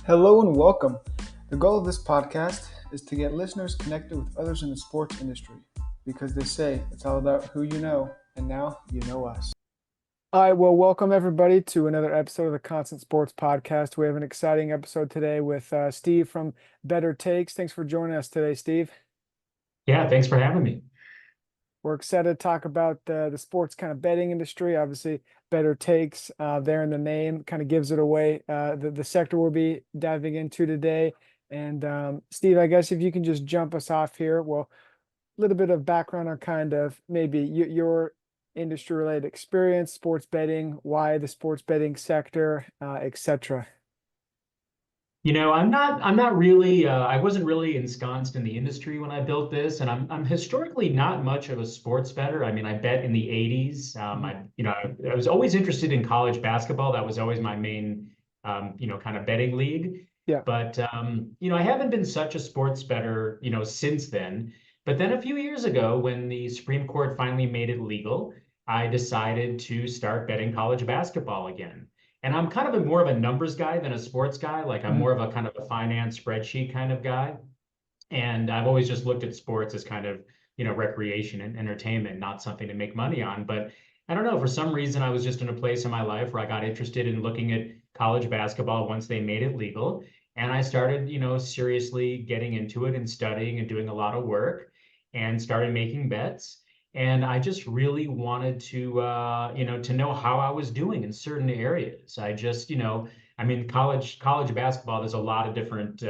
Hello and welcome. The goal of this podcast is to get listeners connected with others in the sports industry because they say it's all about who you know, and now you know us. All right, well, welcome everybody to another episode of the Constant Sports Podcast. We have an exciting episode today with Steve from BettorTakes. Thanks for joining us today, Steve. Yeah, thanks for having me. We're excited to talk about the sports kind of betting industry. Obviously, BettorTakes there in the name kind of gives it away. The sector we'll be diving into today. And Steve, I guess if you can just jump us off here. Well, a little bit of background on kind of maybe your industry related experience, sports betting, why the sports betting sector, etc. I'm not really, I wasn't really ensconced in the industry when I built this, and I'm historically not much of a sports bettor. I mean, I bet in the 80s. I was always interested in college basketball. That was always my main, kind of betting league. Yeah. But, I haven't been such a sports bettor, since then. But then a few years ago, when the Supreme Court finally made it legal, I decided to start betting college basketball again. And I'm kind of more of a numbers guy than a sports guy. Like I'm Mhm. more of a kind of a finance spreadsheet kind of guy. And I've always just looked at sports as kind of, recreation and entertainment, not something to make money on. But I don't know, for some reason, I was just in a place in my life where I got interested in looking at college basketball once they made it legal. And I started, seriously getting into it and studying and doing a lot of work and started making bets. And I just really wanted to know how I was doing in certain areas. I mean, college basketball, there's a lot of different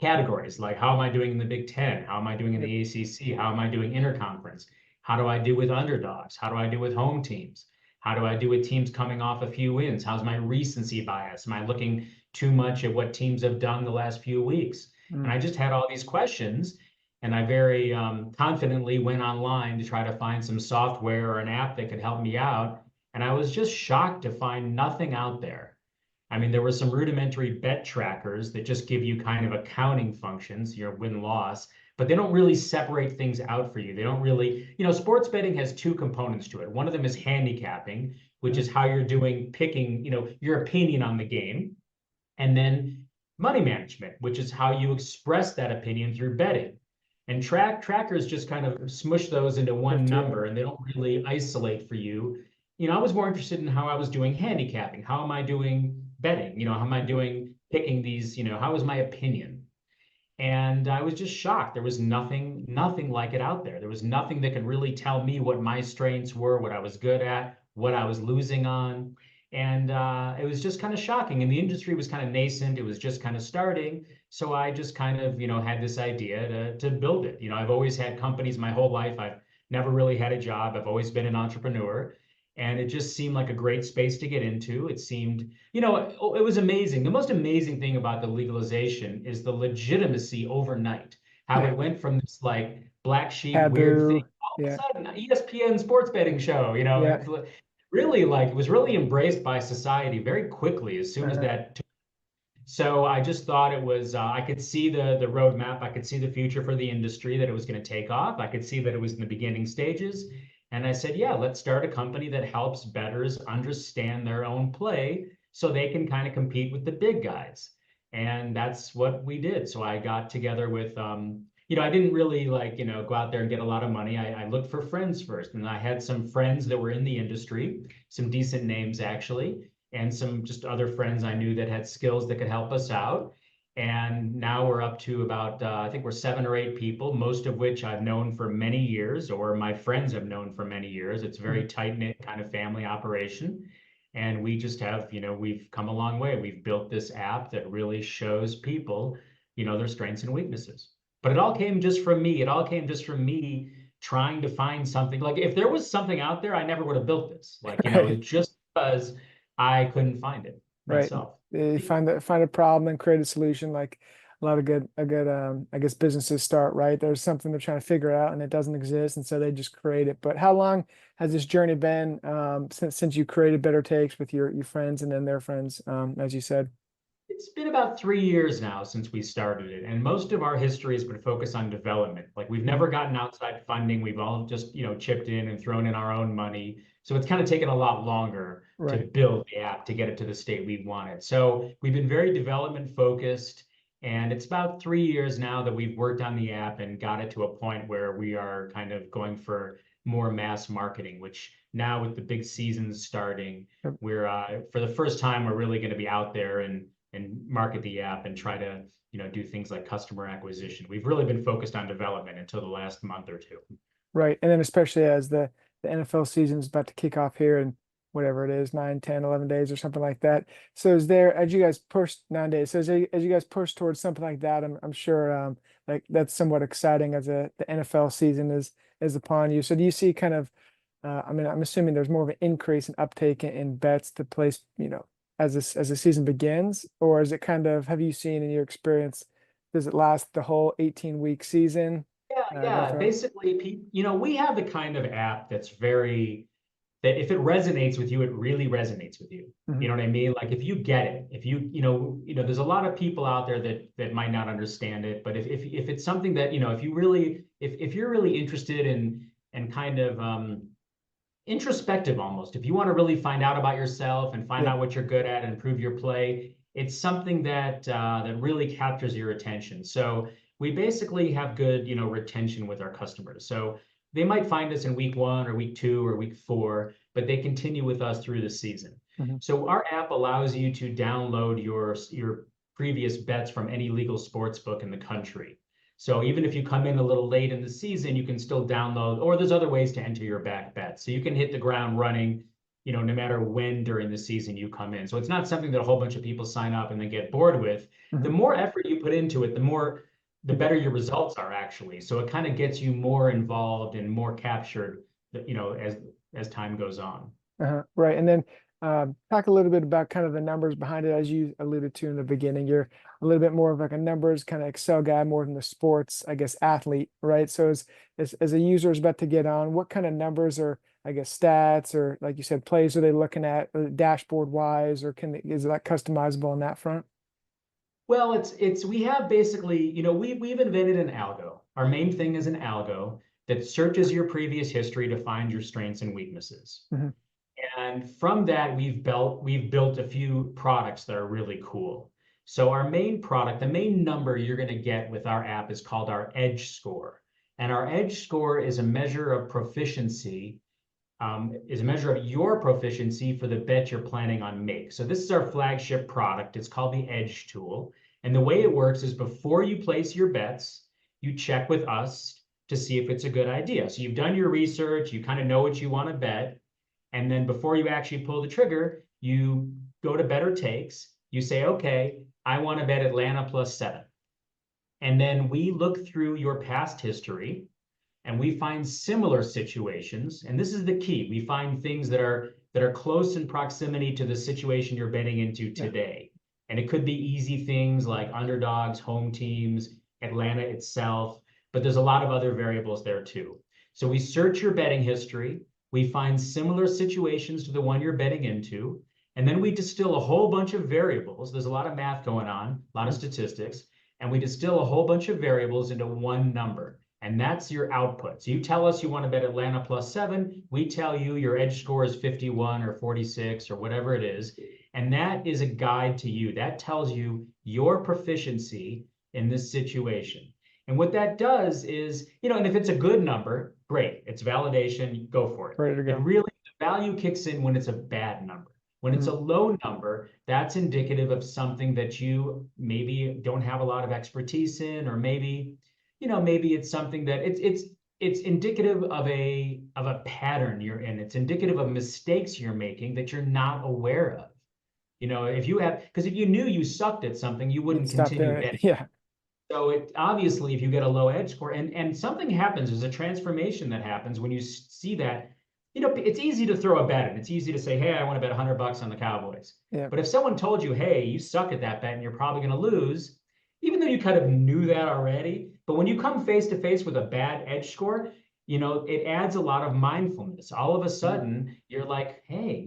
categories. Like, how am I doing in the Big Ten? How am I doing in Yep. the ACC? How am I doing interconference? How do I do with underdogs? How do I do with home teams? How do I do with teams coming off a few wins? How's my recency bias? Am I looking too much at what teams have done the last few weeks? And Mm. I just had all these questions. And I very confidently went online to try to find some software or an app that could help me out. And I was just shocked to find nothing out there. I mean, there were some rudimentary bet trackers that just give you kind of accounting functions, your win loss, but they don't really separate things out for you. They don't really, sports betting has two components to it. One of them is handicapping, which Mhm. is how you're doing picking, your opinion on the game, and then money management, which is how you express that opinion through betting. And trackers just kind of smush those into Put it one together. number and they don't really isolate for you. I was more interested in how I was doing handicapping. How am I doing betting? How am I doing picking these? How is my opinion? And I was just shocked. There was nothing like it out there. There was nothing that could really tell me what my strengths were, what I was good at, what I was losing on. And it was just kind of shocking. And the industry was kind of nascent. It was just kind of starting. So I just kind of, had this idea to build it. I've always had companies my whole life. I've never really had a job. I've always been an entrepreneur. And it just seemed like a great space to get into. It seemed, it was amazing. The most amazing thing about the legalization is the legitimacy overnight, how Yeah. it went from this like black sheep weird thing Taboo. all of a Yeah. sudden ESPN sports betting show, Yeah. it's really like it was really embraced by society very quickly as soon as Uh-huh. that. So I just thought it was, I could see the roadmap. I could see the future for the industry, that it was going to take off. I could see that it was in the beginning stages. And I said, yeah, let's start a company that helps bettors understand their own play so they can kind of compete with the big guys. And that's what we did. So I got together with, I didn't really like, go out there and get a lot of money. I looked for friends first. And I had some friends that were in the industry, some decent names actually, and some just other friends I knew that had skills that could help us out. And now we're up to about, I think we're 7 or 8 people, most of which I've known for many years, or my friends have known for many years. It's a very Mhm. tight knit kind of family operation. And we just have, we've come a long way. We've built this app that really shows people, their strengths and weaknesses. But it all came just from me. It all came just from me trying to find something. Like if there was something out there, I never would have built this. Like, Right. it's just because I couldn't find it Right. myself. Find a problem and create a solution, like a lot of good I guess businesses start, right? There's something they're trying to figure out and it doesn't exist, and so they just create it. But how long has this journey been since you created Better Takes with your friends and then their friends, as you said? It's been about 3 years now since we started it, and most of our history has been focused on development. Like we've Mhm. never gotten outside funding. We've all just, chipped in and thrown in our own money. So it's kind of taken a lot longer to Right. build the app to get it to the state we wanted. So we've been very development focused, and it's about 3 years now that we've worked on the app and got it to a point where we are kind of going for more mass marketing, which now with the big seasons starting, Yep. we're for the first time we're really going to be out there and market the app and try to do things like customer acquisition. We've really been focused on development until the last month or two. Right. And then especially as the NFL season is about to kick off here in whatever it is, 9, 10, 11 days or something like that. So is there, as you guys push 9 days, so as you guys push towards something like that, I'm sure like that's somewhat exciting as the NFL season is upon you. So do you see kind of I mean, I'm assuming there's more of an increase in uptake in bets to place, as the season begins, or is it kind of, have you seen in your experience, does it last the whole 18-week season? Yeah, Go yeah. through. Basically, we have the kind of app that's very that if it resonates with you, it really resonates with you. You Hmm. know what I mean? Like if you get it, if there's a lot of people out there that might not understand it, but if it's something that, if you really if you're really interested in and kind of introspective almost, if you want to really find out about yourself and find Yeah. out what you're good at and improve your play, it's something that really captures your attention. So we basically have good, retention with our customers. So they might find us in week 1 or week 2 or week 4, but they continue with us through the season. Hmm. So our app allows you to download your previous bets from any legal sports book in the country. So even if you come in a little late in the season, you can still download, or there's other ways to enter your back bets. So you can hit the ground running, no matter when during the season you come in. So it's not something that a whole bunch of people sign up and then get bored with. The Hmm. more effort you put into it, the You get. better your results are actually. So it kind of gets you more involved and more captured, as time goes on. Right. And then talk a little bit about kind of the numbers behind it, as you alluded to in the beginning. You're a little bit more of like a numbers kind of Excel guy more than the sports, I guess, athlete, right? So as a user is about to get on, what kind of numbers or I guess stats or like you said, plays are they looking at dashboard wise, or is that customizable on that front? Well, we have basically, we've invented an algo. Our main thing is an algo that searches your previous history to find your strengths and weaknesses. Hmm. And from that, we've built a few products that are really cool. So our main product, the main number you're going to get with our app is called our Edge Score. And our Edge Score is a measure of proficiency, is a measure of your proficiency for the bet you're planning on make. So this is our flagship product. It's called the Edge tool. And the way it works is before you place your bets, you check with us to see if it's a good idea. So you've done your research, you kind of know what you want to bet. And then before you actually pull the trigger, you go to BettorTakes. You say, okay, I want to bet Atlanta +7. And then we look through your past history and we find similar situations. And this is the key. We find things that are close in proximity to the situation you're betting into Yeah. today. And it could be easy things like underdogs, home teams, Atlanta itself, but there's a lot of other variables there too. So we search your betting history, we find similar situations to the one you're betting into, and then we distill a whole bunch of variables. There's a lot of math going on, a lot of Mhm. statistics, and we distill a whole bunch of variables into one number. And that's your output. So you tell us you want to bet Atlanta +7. We tell you your edge score is 51 or 46 or whatever it is. And that is a guide to you. That tells you your proficiency in this situation. And what that does is, and if it's a good number, great. It's validation, go for it. Ready to It go. really, the value kicks in when it's a bad number. When it's a Mhm. low number, that's indicative of something that you maybe don't have a lot of expertise in, or maybe it's something that it's indicative of a pattern you're in. It's indicative of mistakes you're making that you're not aware of. Because if you knew you sucked at something, you You'd wouldn't stop continue doing it. betting. Yeah. So it obviously, if you get a low edge score and something happens, there's a transformation that happens when you see that. It's easy to throw a bet in. It's easy to say, hey, I want to bet $100 on the Cowboys. Yeah. But if someone told you, hey, you suck at that bet and you're probably going to lose, even though you kind of knew that already, but when you come face to face with a bad edge score, it adds a lot of mindfulness. All of a Mhm. sudden, you're like, hey,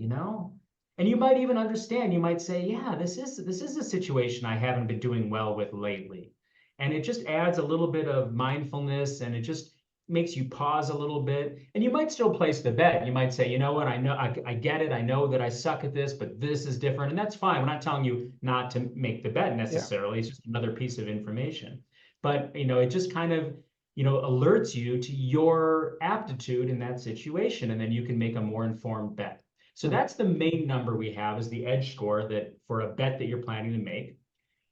And you might even understand, you might say, yeah, this is a situation I haven't been doing well with lately. And it just adds a little bit of mindfulness and it just makes you pause a little bit. And you might still place the bet. You might say, you know what, I know I get it. I know that I suck at this, but this is different. And that's fine. We're not telling you not to make the bet Yeah. necessarily. It's just another piece of information. But it just kind of alerts you to your aptitude in that situation, and then you can make a more informed bet. So Mhm. that's the main number we have is the edge score that for a bet that you're planning to make.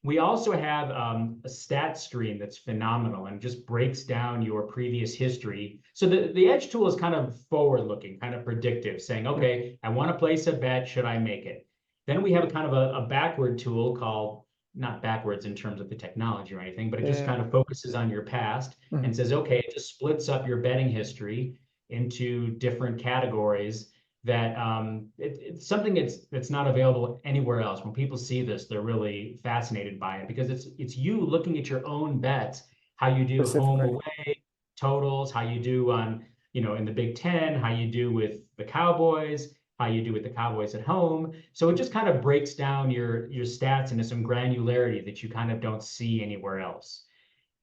We also have a stat screen that's phenomenal and just breaks down your previous history. So the edge tool is kind of forward looking, kind of predictive, saying, Yeah. okay, I want to place a bet. Should I make it? Then we have a kind of a backward tool called, not backwards in terms of the technology or anything, but it just Yeah. kind of focuses on your past Mhm. and says, okay, it just splits up your betting history into different categories that it's something that's not available anywhere else. When people see this, they're really fascinated by it because it's you looking at your own bets, how you do home Specifically. away totals, how you do on in the Big Ten, how you do with the Cowboys, how you do with the Cowboys at home. So it just kind of breaks down your stats into some granularity that you kind of don't see anywhere else.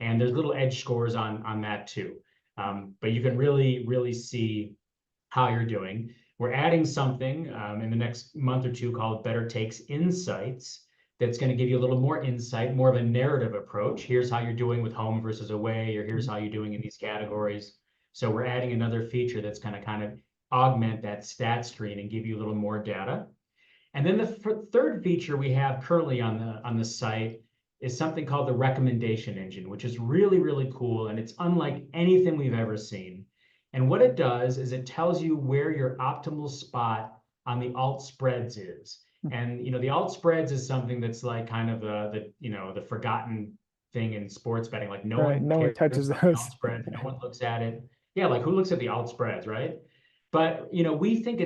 And there's little edge scores on that too. But you can really see how you're doing. We're adding something in the next month or two called BettorTakes Insights that's going to give you a little more insight, more of a narrative approach. Here's how you're doing with home versus away, or here's Mhm. how you're doing in these categories. So we're adding another feature that's going to kind of augment that stat screen and give you a little more data. And then the third feature we have currently on the site is something called the recommendation engine, which is really cool, and it's unlike anything we've ever seen. And what it does is it tells you where your optimal spot on the alt spreads is. And the alt spreads is something that's like kind of the forgotten thing in sports betting. Like no Right. one No one cares touches about the those. alt spreads, no one looks at it. Yeah, like who looks at the alt spreads, right? But we think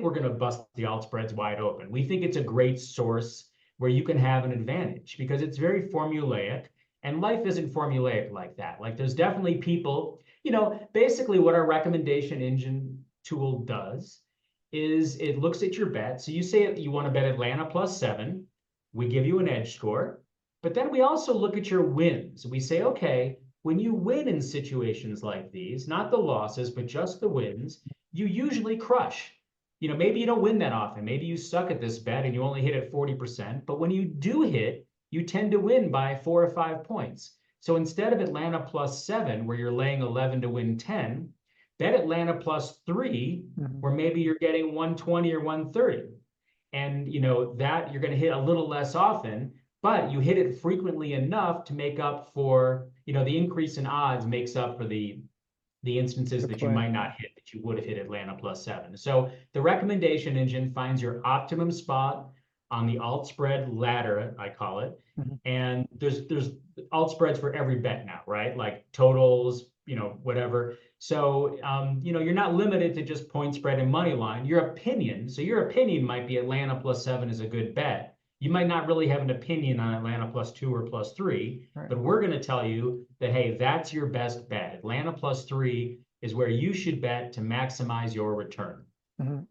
we're going to bust the alt spreads wide open. We think it's a great source where you can have an advantage because it's very formulaic and life isn't formulaic like that. Like there's definitely people, basically what our recommendation engine tool does is it looks at your bet. So you say you want to bet Atlanta +7, we give you an edge score, but then we also look at your wins. We say, okay, when you win in situations like these, not the losses, but just the wins, you usually crush. Maybe you don't win that often. Maybe you suck at this bet and you only hit at 40%. But when you do hit, you tend to win by 4 or 5 points. So instead of Atlanta +7, where you're laying 11 to win 10, bet Atlanta +3, Mhm. where maybe you're getting 120 or 130. And that you're going to hit a little less often, but you hit it frequently enough to make up for, the increase in odds makes up for the instances The that you play. might not hit that you would have hit Atlanta +7. So the recommendation engine finds your optimum spot on the alt spread ladder, I call it. Mhm. And there's alt spreads for every bet now, right? Like totals, whatever. So you're not limited to just point spread and money line. Your opinion might be Atlanta +7 is a good bet. You might not really have an opinion on Atlanta +2 or +3, Right. but we're going to tell you that, hey, that's your best bet. Atlanta +3 is where you should bet to maximize your return. Mhm.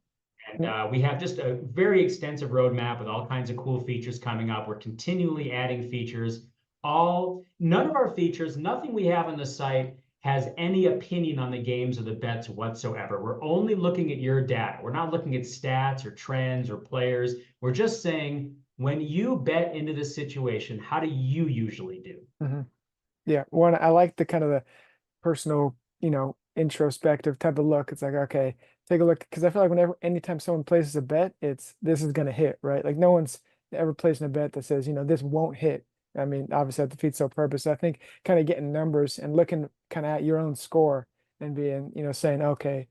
And Yeah. we have just a very extensive roadmap with all kinds of cool features coming up. We're continually adding features. None of our features, nothing we have on the site has any opinion on the games or the bets whatsoever. We're only looking at your data. We're not looking at stats or trends or players. We're just saying, when you bet into this situation, how do you usually do? Mhm. Yeah. One, I like the kind of the personal, introspective type of look. It's like, okay, take a look. Because I feel like anytime someone places a bet, it's this is gonna hit, right? Like no one's ever placing a bet that says, this won't hit. I mean, obviously that defeats the purpose. So I think kind of getting numbers and looking kind of at your own score and being, saying, okay,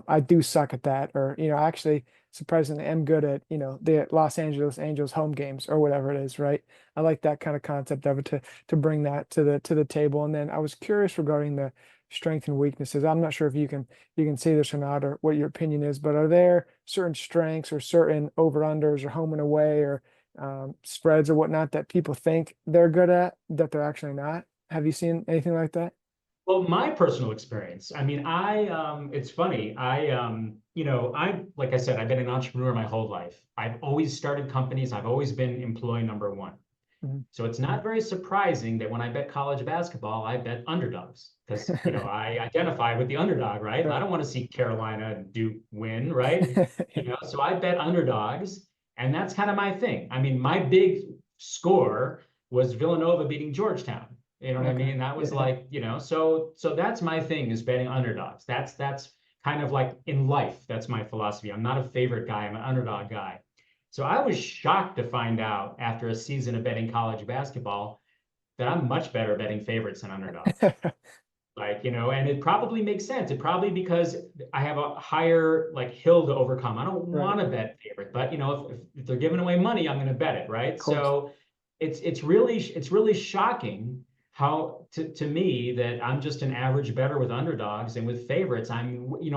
I do suck at that, or, actually surprisingly am good at, the Los Angeles Angels home games or whatever it is, right? I like that kind of concept of it to bring that to the table. And then I was curious regarding the strength and weaknesses. I'm not sure if you can see this or not, or what your opinion is, but are there certain strengths or certain over-unders or home and away or spreads or whatnot that people think they're good at that they're actually not? Have you seen anything like that? Well, my personal experience, I mean, it's funny. Like I said, I've been an entrepreneur my whole life. I've always started companies. I've always been employee number one. Mhm. So it's not very surprising that when I bet college basketball, I bet underdogs because, I identify with the underdog, right? I Right. don't want to see Carolina and Duke win, right? Yeah. So I bet underdogs, and that's kind of my thing. I mean, my big score was Villanova beating Georgetown. You know what I Okay. mean? That was Yeah. like, so that's my thing is betting underdogs. That's kind of like in life, that's my philosophy. I'm not a favorite guy, I'm an underdog guy. So I was shocked to find out after a season of betting college basketball that I'm much better betting favorites than underdogs. Like, and it probably makes sense. It probably because I have a higher like hill to overcome. I don't Right. want to bet favorite, but if they're giving away money, I'm going to bet it, right? Of course. So it's really shocking how to me that I'm just an average better with underdogs and with favorites. I knew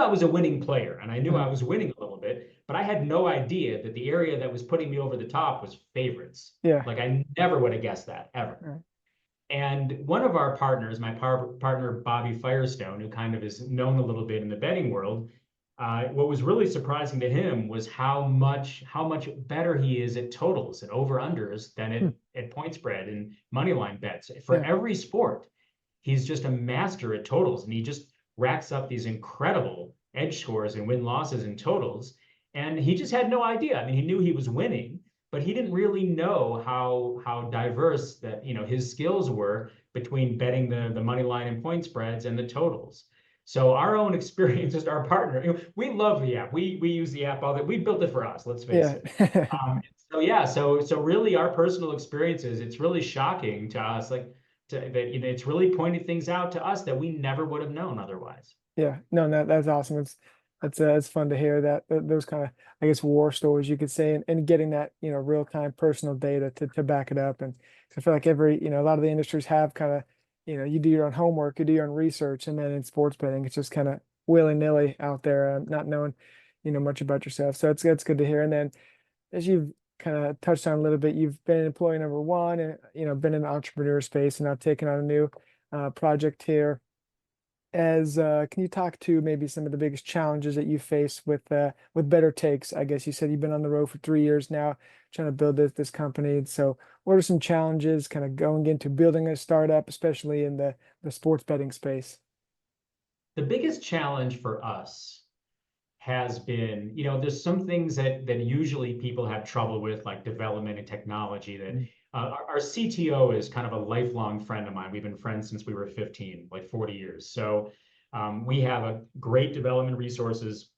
I was a winning player and I knew I Mhm. was winning a little bit, but I had no idea that the area that was putting me over the top was favorites. Yeah. Like I never would have guessed that ever. Right. And one of our partners, my partner Bobby Firestone, who kind of is known a little bit in the betting world, what was really surprising to him was how much better he is at totals and over unders than Hmm. at point spread and money line bets for Yeah. every sport. He's just a master at totals, and he just racks up these incredible edge scores and win losses and totals. And he just had no idea. I mean, he knew he was winning, but he didn't really know how diverse that his skills were between betting the money line and point spreads and the totals. So our own experience as our partner, we love the app. We use the app all that. We built it for us. Let's face Yeah. it. So yeah, so really our personal experiences, it's really shocking to us, like that it's really pointed things out to us that we never would have known otherwise. Yeah, no, that's awesome. It's fun to hear that those kind of, I guess, war stories you could say, and getting that real time personal data to back it up. And I feel like every a lot of the industries have kind of you do your own homework, you do your own research, and then in sports betting it's just kind of willy nilly out there, not knowing much about yourself. So it's good to hear. And then as you've kind of touched on a little bit, you've been employee number one, and been in the entrepreneur space, and now taking on a new project here as can you talk to maybe some of the biggest challenges that you face with Better Takes? I guess you said you've been on the road for 3 years now, trying to build this company. So what are some challenges kind of going into building a startup, especially in the sports betting space? The biggest challenge for us has been, there's some things that usually people have trouble with, like development and technology. That Mm. our CTO is kind of a lifelong friend of mine. We've been friends since we were 15, like 40 years. So we have a great development resources.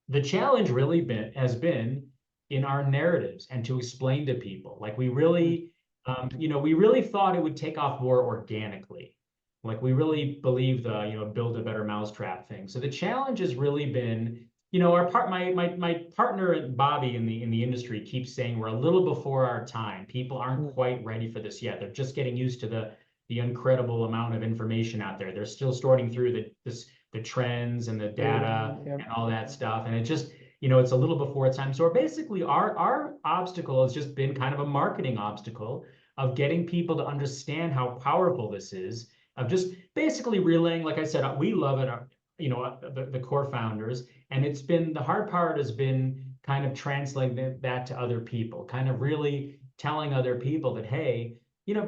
The challenge really has been in our narratives and to explain to people. Like Mm. we really thought it would take off more organically. Like we really believe the, build a better mousetrap thing. So the challenge has really been, my partner Bobby in the industry keeps saying we're a little before our time. People aren't Mm. quite ready for this yet. They're just getting used to the incredible amount of information out there. They're still sorting through the trends and the Data. data Yeah. and all that stuff. And it just, it's a little before its time. So basically our obstacle has just been kind of a marketing obstacle of getting people to understand how powerful this is, of just basically relaying, like I said, we love it, the core founders. And it's been, the hard part has been kind of translating that to other people, kind of really telling other people that, hey,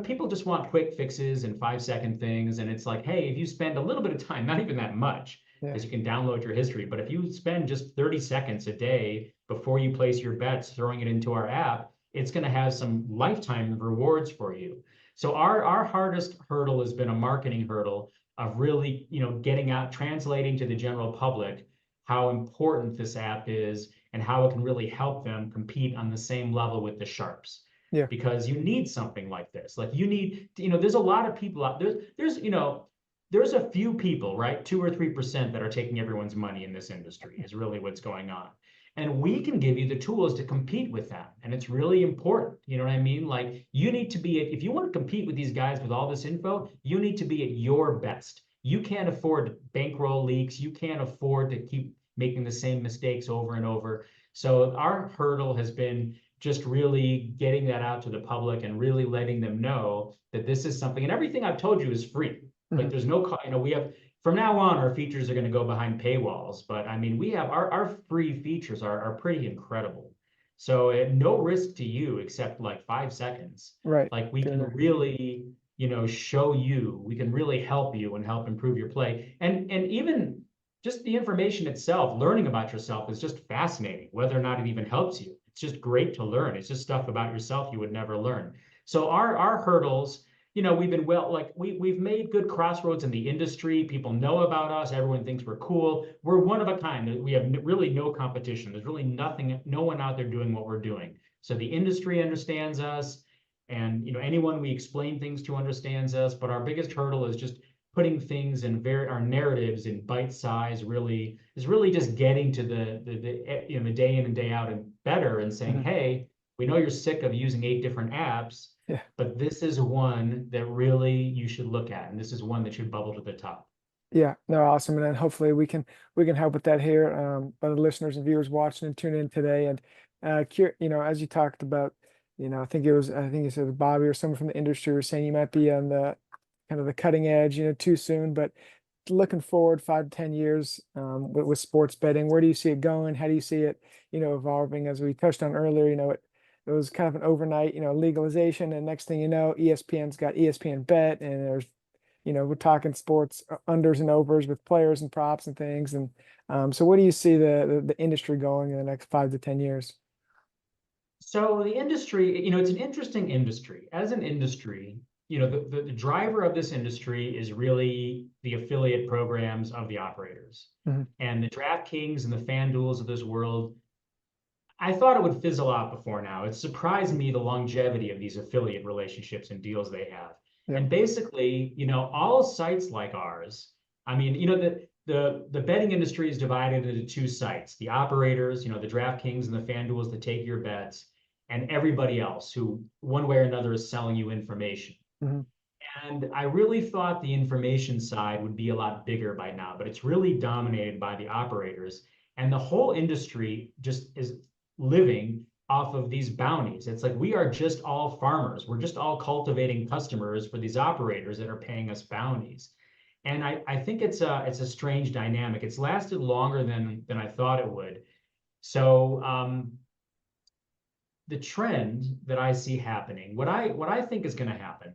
people just want quick fixes and 5-second things. And it's like, hey, if you spend a little bit of time, not even that much, Yeah. because you can download your history, but if you spend just 30 seconds a day before you place your bets, throwing it into our app, it's going to have some lifetime rewards for you. So our hardest hurdle has been a marketing hurdle of really, getting out, translating to the general public how important this app is and how it can really help them compete on the same level with the sharps, Yeah. because you need something like this. Like you need, there's a lot of people out there. There's a few people, right? 2 or 3% that are taking everyone's money in this industry is really what's going on. And we can give you the tools to compete with that. And it's really important. You know what I mean? Like you need to be, if you want to compete with these guys with all this info, you need to be at your best. You can't afford bankroll leaks. You can't afford to keep making the same mistakes over and over. So our hurdle has been just really getting that out to the public and really letting them know that this is something, and everything I've told you is free. Like Mhm. there's no, we have from now on, our features are going to go behind paywalls. But I mean, we have our free features are pretty incredible. So at no risk to you except like 5 seconds, Right. like we can Dinner. really, show you, we can really help you and help improve your play. And even just the information itself, learning about yourself is just fascinating, whether or not it even helps you. It's just great to learn. It's just stuff about yourself you would never learn. So our hurdles, we've been like we've made good crossroads in the industry. People know about us. Everyone thinks we're cool. We're one of a kind. We have really no competition. There's really nothing, no one out there doing what we're doing. So the industry understands us, and anyone we explain things to understands us. But our biggest hurdle is just putting things in our narratives in bite size. Really is really just getting to the day in and day out and better and saying, Mhm. hey, we know you're sick of using 8 different apps, Yeah. but this is one that really you should look at, and this is one that should bubble to the top. Yeah, no, awesome. And then hopefully we can help with that here, by the listeners and viewers watching and tuning in today. And as you talked about, I think you said Bobby or someone from the industry was saying you might be on the kind of the cutting edge, too soon, but looking forward 5 to 10 years, with sports betting, where do you see it going? How do you see it, evolving? As we touched on earlier, it was kind of an overnight, legalization, and next thing you know, ESPN's got ESPN Bet, and there's we're talking sports, unders and overs with players and props and things. And so where do you see the industry going in the next 5 to 10 years? So the industry, it's an interesting industry. As an industry, the driver of this industry is really the affiliate programs of the operators. Mhm. And the DraftKings and the FanDuels of this world, I thought it would fizzle out before now. It surprised me the longevity of these affiliate relationships and deals they have. Yep. And basically, all sites like ours, I mean, the betting industry is divided into two sites: the operators, the DraftKings and the FanDuels that take your bets, and everybody else who, one way or another, is selling you information. Mhm. And I really thought the information side would be a lot bigger by now, but it's really dominated by the operators. And the whole industry just is living off of these bounties. It's like we are just all farmers. We're just all cultivating customers for these operators that are paying us bounties. And I think it's a strange dynamic. It's lasted longer than I thought it would. So the trend that I see happening, what I think is going to happen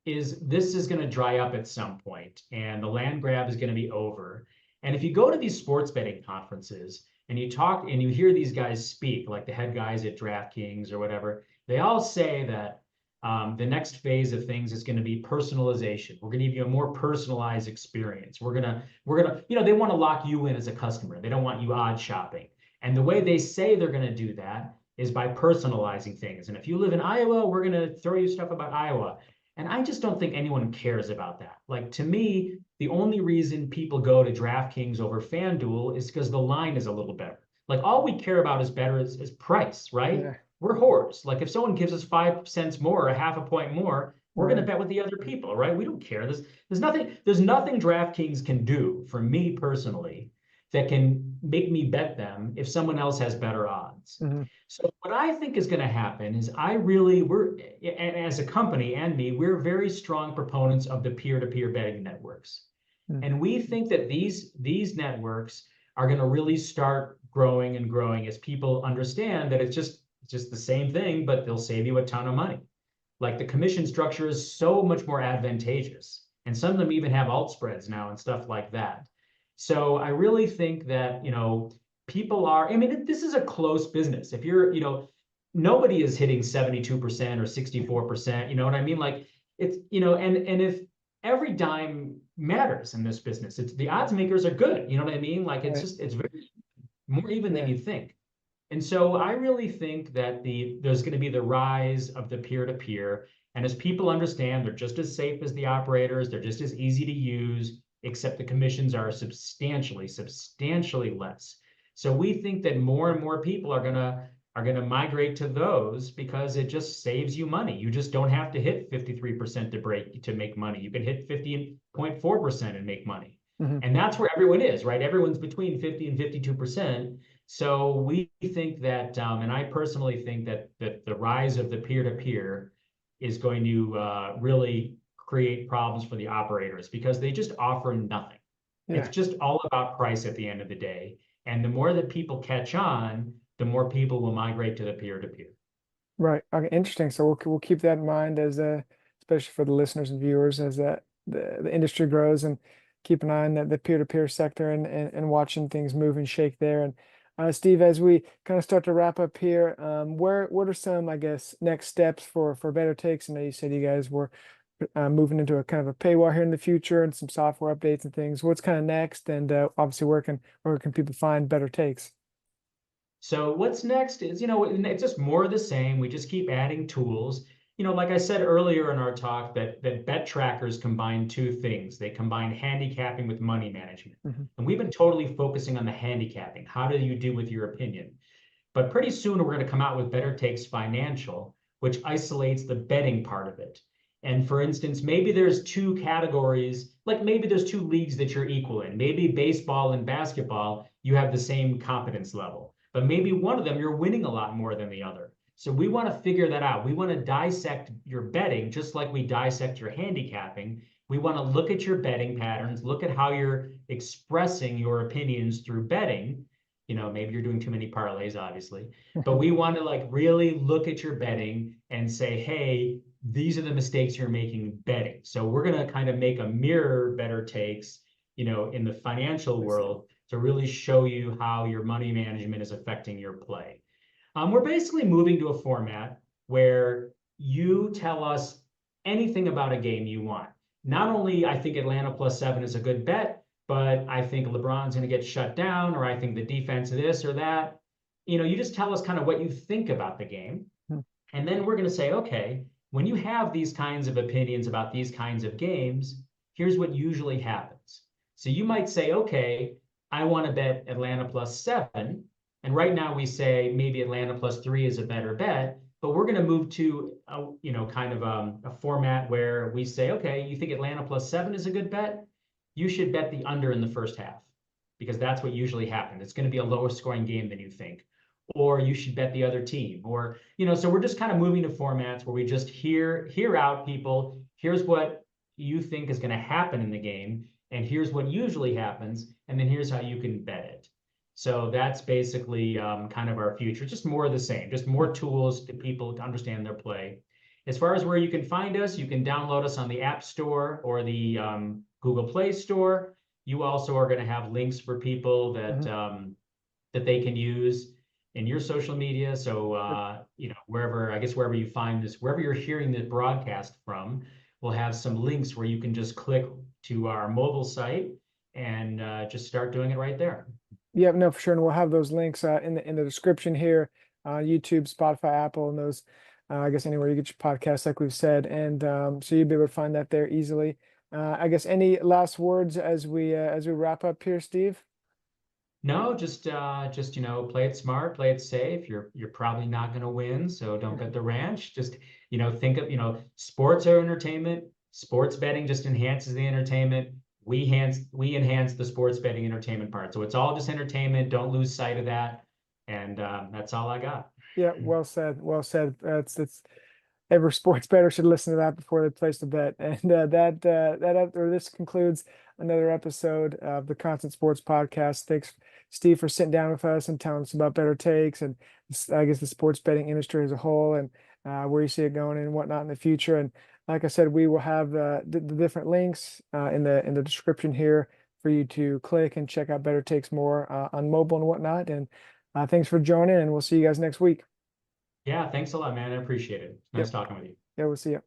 is this is going to dry up at some point and the land grab is going to be over. And if you go to these sports betting conferences and you talk and you hear these guys speak, like the head guys at DraftKings or whatever, they all say that the next phase of things is going to be personalization. We're going to give you a more personalized experience. We're gonna, they want to lock you in as a customer. They don't want you odd shopping. And the way they say they're going to do that is by personalizing things. And if you live in Iowa, we're going to throw you stuff about Iowa. And I just don't think anyone cares about that. Like to me, the only reason people go to DraftKings over FanDuel is because the line is a little better. Like all we care about is better is price, right? Yeah. We're whores. Like if someone gives us 5 cents more or a half a point more, we're gonna Right. bet with the other people, right? We don't care. There's nothing DraftKings can do for me personally that can make me bet them if someone else has better odds. Hmm. So what I think is going to happen is we're as a company and me, we're very strong proponents of the peer-to-peer betting networks. And we think that these networks are going to really start growing and growing as people understand that it's just the same thing, but they'll save you a ton of money. Like the commission structure is so much more advantageous. And some of them even have alt spreads now and stuff like that. So I really think that, people are, I mean, this is a close business. If you're, nobody is hitting 72% or 64%, you know what I mean? Like it's, and if every dime matters in this business, it's the odds makers are good. You know what I mean? Like Right. it's very more even than Yeah. you think. And so I really think that there's going to be the rise of the peer-to-peer. And as people understand, they're just as safe as the operators, they're just as easy to use, except the commissions are substantially less. So we think that more and more people are gonna migrate to those because it just saves you money. You just don't have to hit 53% to make money. You can hit 50.4% and make money. Hmm. And that's where everyone is, right? Everyone's between 50 and 52%. So we think that, and I personally think that the rise of the peer-to-peer is going to really create problems for the operators because they just offer nothing. It's Yeah. just all about price at the end of the day. And the more that people catch on, the more people will migrate to the peer-to-peer. Right. Okay. Interesting. So we'll keep that in mind as especially for the listeners and viewers as the industry grows, and keep an eye on the peer-to-peer sector, and watching things move and shake there. And Steve, as we kind of start to wrap up here, what are some, I guess, next steps for Better Takes? I know you said you guys were moving into a kind of a paywall here in the future, and some software updates and things. What's kind of next? And obviously, where can people find Better Takes? So what's next is, it's just more of the same. We just keep adding tools. Like I said earlier in our talk, that bet trackers combine two things. They combine handicapping with money management. Hmm. And we've been totally focusing on the handicapping. How do you do with your opinion? But pretty soon we're going to come out with Better Takes Financial, which isolates the betting part of it. And for instance, maybe there's two categories, like maybe there's two leagues that you're equal in. Maybe baseball and basketball, you have the same competence level, but maybe one of them you're winning a lot more than the other. So we want to figure that out. We want to dissect your betting just like we dissect your handicapping. We want to look at your betting patterns, look at how you're expressing your opinions through betting. Maybe you're doing too many parlays, obviously, but we want to like really look at your betting and say, hey, these are the mistakes you're making betting. So we're going to kind of make a mirror Better Takes, in the financial I see. world to really show you how your money management is affecting your play. We're basically moving to a format where you tell us anything about a game you want. Not only I think Atlanta +7 is a good bet, but I think LeBron's going to get shut down, or I think the defense of this or that. You just tell us kind of what you think about the game. Hmm. And then we're going to say, okay, when you have these kinds of opinions about these kinds of games, here's what usually happens. So you might say, okay, I want to bet Atlanta +7. And right now we say maybe Atlanta +3 is a better bet, but we're going to move to kind of a format where we say, okay, you think Atlanta +7 is a good bet? You should bet the under in the first half because that's what usually happens. It's going to be a lower scoring game than you think. Or you should bet the other team. Or, so we're just kind of moving to formats where we just hear out people. Here's what you think is going to happen in the game, and here's what usually happens, and then here's how you can bet it. So that's basically kind of our future. Just more of the same, just more tools to people to understand their play. As far as where you can find us, you can download us on the App Store or the Google Play Store. You also are going to have links for people that Hmm. that they can use in your social media. So wherever you find this, wherever you're hearing this broadcast from, we'll have some links where you can just click to our mobile site and just start doing it right there. Yeah, no, for sure. And we'll have those links in the description here, YouTube, Spotify, Apple, and those, I guess anywhere you get your podcasts, like we've said. And so you'll be able to find that there easily. I guess any last words as we wrap up here, Steve? No, just play it smart, play it safe. You're probably not going to win, so don't bet the ranch. Just think of sports are entertainment. Sports betting just enhances the entertainment. We enhance the sports betting entertainment part. So it's all just entertainment. Don't lose sight of that. And that's all I got. Yeah, well said. Well said. It's every sports bettor should listen to that before they place the bet. And this concludes another episode of the Constant Sports Podcast. Thanks, Steve, for sitting down with us and telling us about Better Takes, and I guess the sports betting industry as a whole, and where you see it going and whatnot in the future. And like I said, we will have the different links in the description here for you to click and check out Better Takes more on mobile and whatnot. And thanks for joining, and we'll see you guys next week. Yeah, thanks a lot, man. I appreciate it. Nice Yep. talking with you. Yeah, we'll see you.